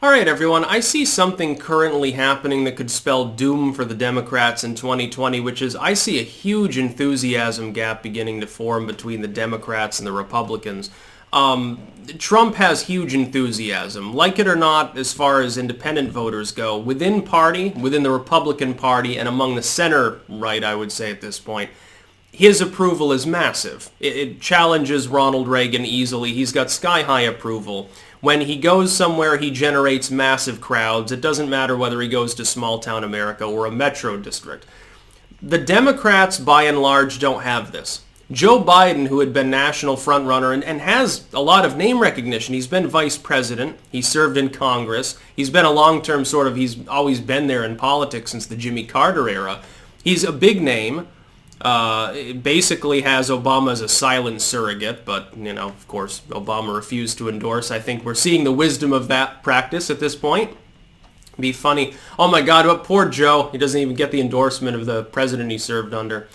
All right, everyone. I see something currently happening that could spell doom for the Democrats in 2020, which is I see a huge enthusiasm gap beginning to form between the Democrats and the Republicans. Trump has huge enthusiasm. Like it or not, as far as independent voters go, within the Republican Party, and among the center right, I would say at this point, his approval is massive. It challenges Ronald Reagan easily. He's got sky-high approval. When he goes somewhere, he generates massive crowds. It doesn't matter whether he goes to small-town America or a metro district. The Democrats, by and large, don't have this. Joe Biden, who had been national frontrunner and has a lot of name recognition, he's been vice president, he served in Congress, he's been a long-term he's always been there in politics since the Jimmy Carter era. He's a big name. It basically has Obama as a silent surrogate, but, of course, Obama refused to endorse. I think we're seeing the wisdom of that practice at this point. It'd be funny. Oh my God, what poor Joe. He doesn't even get the endorsement of the president he served under.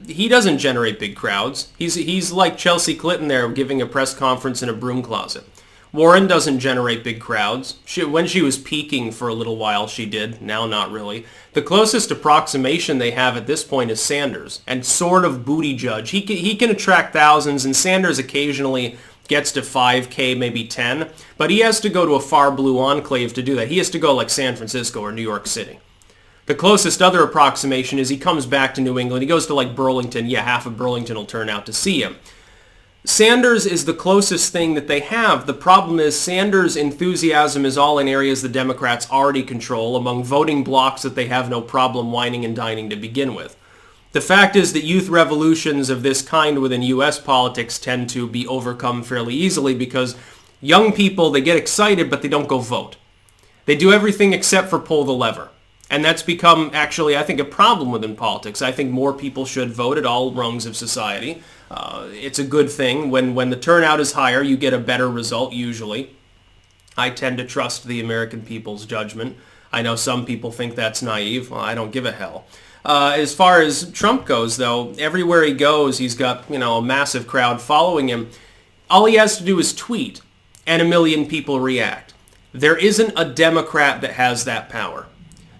He doesn't generate big crowds. He's like Chelsea Clinton there giving a press conference in a broom closet. Warren doesn't generate big crowds. When she was peaking for a little while, she did. Now, not really. The closest approximation they have at this point is Sanders, and sort of booty judge. He can attract thousands, and Sanders occasionally gets to 5K, maybe 10, but he has to go to a far blue enclave to do that. He has to go like San Francisco or New York City. The closest other approximation is he comes back to New England. He goes to like Burlington. Yeah, half of Burlington will turn out to see him. Sanders is the closest thing that they have. The problem is Sanders' enthusiasm is all in areas the Democrats already control, among voting blocs that they have no problem whining and dining to begin with. The fact is that youth revolutions of this kind within U.S. politics tend to be overcome fairly easily because young people, they get excited, but they don't go vote. They do everything except for pull the lever. And that's become, actually, I think, a problem within politics. I think more people should vote at all rungs of society. It's a good thing. When the turnout is higher, you get a better result, usually. I tend to trust the American people's judgment. I know some people think that's naive. Well, I don't give a hell. As far as Trump goes, though, everywhere he goes, he's got, a massive crowd following him. All he has to do is tweet, and 1 million people react. There isn't a Democrat that has that power.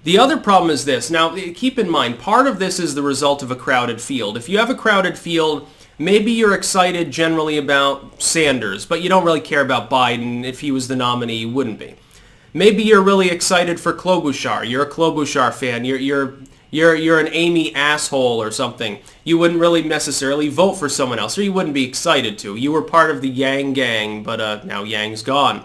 The other problem is this. Now, keep in mind, part of this is the result of a crowded field. If you have a crowded field, maybe you're excited generally about Sanders, but you don't really care about Biden. If he was the nominee, you wouldn't be. Maybe you're really excited for Klobuchar. You're a Klobuchar fan. You're an Amy asshole or something. You wouldn't really necessarily vote for someone else, or you wouldn't be excited to. You were part of the Yang gang, but now Yang's gone.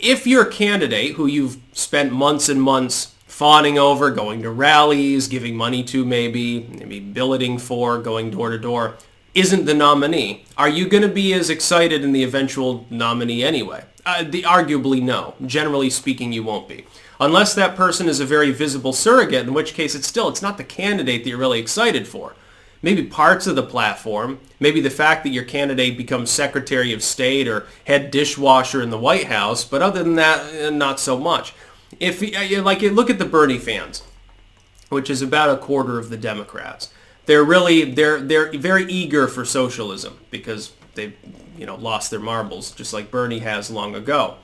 If you're a candidate who you've spent months and months fawning over, going to rallies, giving money to maybe billeting for, going door to door, isn't the nominee, are you going to be as excited in the eventual nominee anyway? Arguably no. Generally speaking, you won't be. Unless that person is a very visible surrogate, in which case it's not the candidate that you're really excited for. Maybe parts of the platform, maybe the fact that your candidate becomes Secretary of State or head dishwasher in the White House, but other than that, not so much. Look at the Bernie fans, which is about a quarter of the Democrats. They're very eager for socialism because they've lost their marbles, just like Bernie has long ago.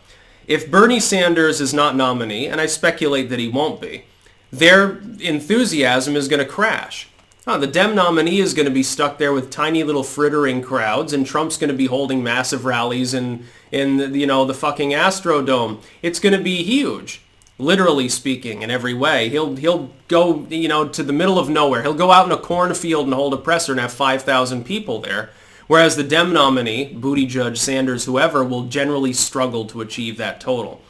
If Bernie Sanders is not nominee, and I speculate that he won't be, their enthusiasm is going to crash. The Dem nominee is going to be stuck there with tiny little frittering crowds, and Trump's going to be holding massive rallies in the fucking Astrodome. It's going to be huge, literally speaking, in every way. He'll go to the middle of nowhere. He'll go out in a cornfield and hold a presser and have 5,000 people there. Whereas the Dem nominee, Buttigieg, Sanders, whoever, will generally struggle to achieve that total.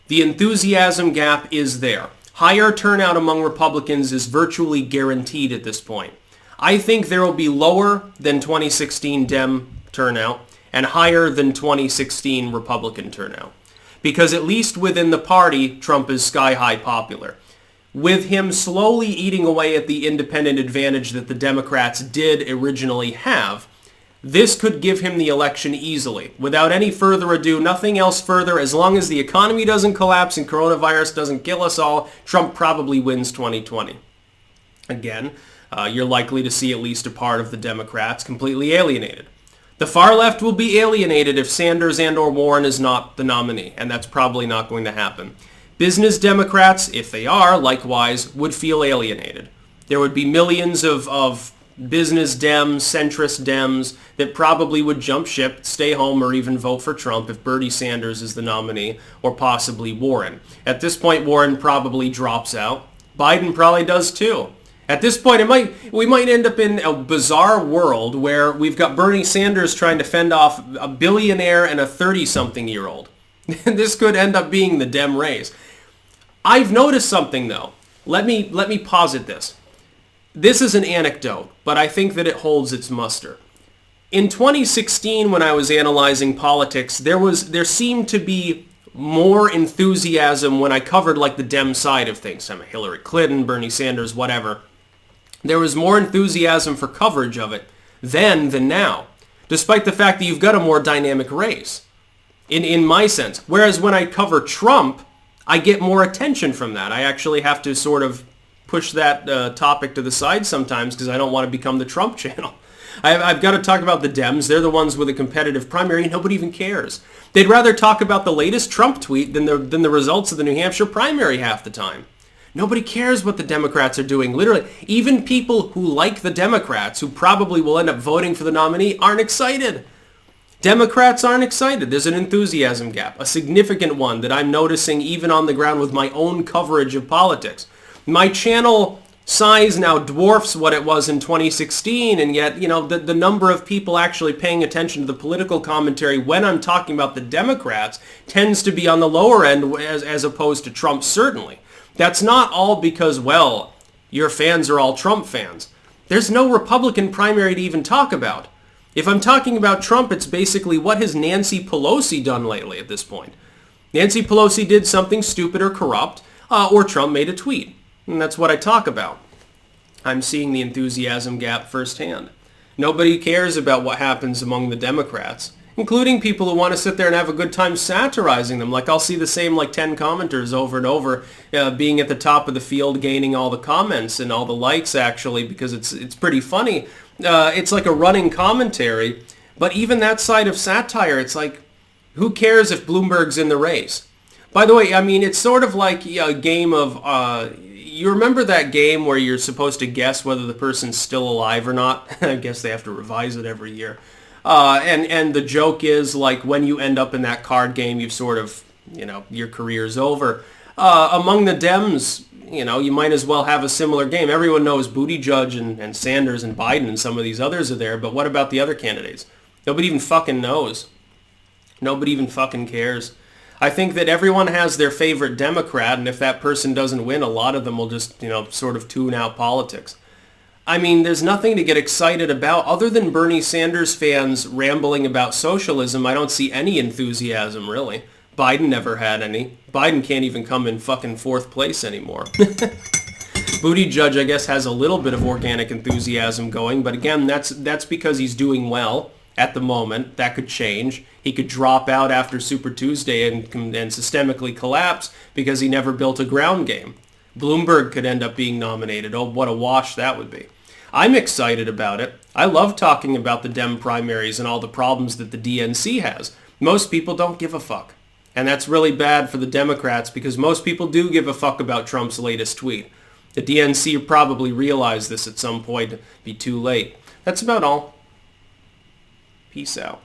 The enthusiasm gap is there. Higher turnout among Republicans is virtually guaranteed at this point. I think there will be lower than 2016 Dem turnout and higher than 2016 Republican turnout. Because at least within the party, Trump is sky-high popular. With him slowly eating away at the independent advantage that the Democrats did originally have, this could give him the election easily. Without any further ado, nothing else further, as long as the economy doesn't collapse and coronavirus doesn't kill us all, Trump probably wins 2020. Again, you're likely to see at least a part of the Democrats completely alienated. The far left will be alienated if Sanders and or Warren is not the nominee, and that's probably not going to happen. Business Democrats, if they are, likewise, would feel alienated. There would be millions of business Dems, centrist Dems, that probably would jump ship, stay home, or even vote for Trump if Bernie Sanders is the nominee, or possibly Warren. At this point, Warren probably drops out. Biden probably does too. At this point, we might end up in a bizarre world where we've got Bernie Sanders trying to fend off a billionaire and a 30-something-year-old. This could end up being the Dem race. I've noticed something, though. Let me posit this. This is an anecdote, but I think that it holds its muster. In 2016, when I was analyzing politics, there seemed to be more enthusiasm when I covered like the Dem side of things. I'm a Hillary Clinton, Bernie Sanders, whatever. There was more enthusiasm for coverage of it then than now, despite the fact that you've got a more dynamic race, in my sense. Whereas when I cover Trump, I get more attention from that. I actually have to sort of push that topic to the side sometimes because I don't want to become the Trump channel. I've got to talk about the Dems. They're the ones with a competitive primary. Nobody even cares. They'd rather talk about the latest Trump tweet than the results of the New Hampshire primary half the time. Nobody cares what the Democrats are doing. Literally, even people who like the Democrats, who probably will end up voting for the nominee, aren't excited. Democrats aren't excited. There's an enthusiasm gap, a significant one that I'm noticing even on the ground with my own coverage of politics. My channel size now dwarfs what it was in 2016, and yet, the number of people actually paying attention to the political commentary when I'm talking about the Democrats tends to be on the lower end as opposed to Trump, certainly. That's not all because, well, your fans are all Trump fans. There's no Republican primary to even talk about. If I'm talking about Trump, it's basically what has Nancy Pelosi done lately at this point. Nancy Pelosi did something stupid or corrupt, or Trump made a tweet. And that's what I talk about. I'm seeing the enthusiasm gap firsthand. Nobody cares about what happens among the Democrats, including people who want to sit there and have a good time satirizing them. Like, I'll see the same 10 commenters over and over being at the top of the field, gaining all the comments and all the likes, actually, because it's pretty funny. It's like a running commentary. But even that side of satire, it's like, who cares if Bloomberg's in the race? By the way, I mean, it's sort of like a game of... you remember that game where you're supposed to guess whether the person's still alive or not? I guess they have to revise it every year. And the joke is, when you end up in that card game, you've sort of, your career's over. Among the Dems, you might as well have a similar game. Everyone knows Buttigieg and Sanders and Biden and some of these others are there, but what about the other candidates? Nobody even fucking knows. Nobody even fucking cares. I think that everyone has their favorite Democrat, and if that person doesn't win, a lot of them will just, sort of tune out politics. I mean, there's nothing to get excited about other than Bernie Sanders fans rambling about socialism. I don't see any enthusiasm, really. Biden never had any. Biden can't even come in fucking fourth place anymore. Buttigieg, I guess, has a little bit of organic enthusiasm going, but again, that's because he's doing well at the moment. That could change. He could drop out after Super Tuesday and systemically collapse because he never built a ground game. Bloomberg could end up being nominated. Oh, what a wash that would be. I'm excited about it. I love talking about the Dem primaries and all the problems that the DNC has. Most people don't give a fuck. And that's really bad for the Democrats because most people do give a fuck about Trump's latest tweet. The DNC probably realized this at some point. It'd be too late. That's about all. Peace out.